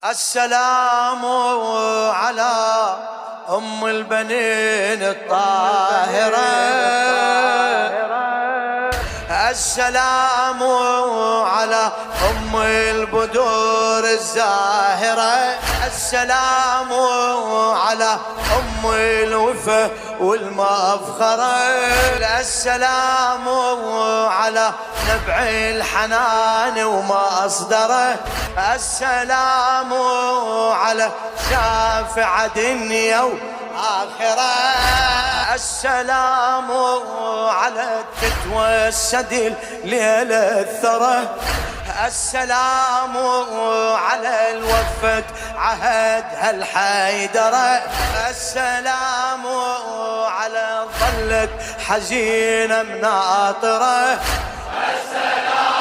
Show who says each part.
Speaker 1: السلام على أم البنين الطاهرة، السلام على أم البدور الزاهرة، السلام على أم الوفا والمفخرة، السلام على نبع الحنان ومصدره، السلام على شافع دنيا وآخرة، السلام على التتوى السدل ليل الثرى، السلام على الوفد عهد هالحيدرة، السلام على ظلت حزينة مناطرة، السلام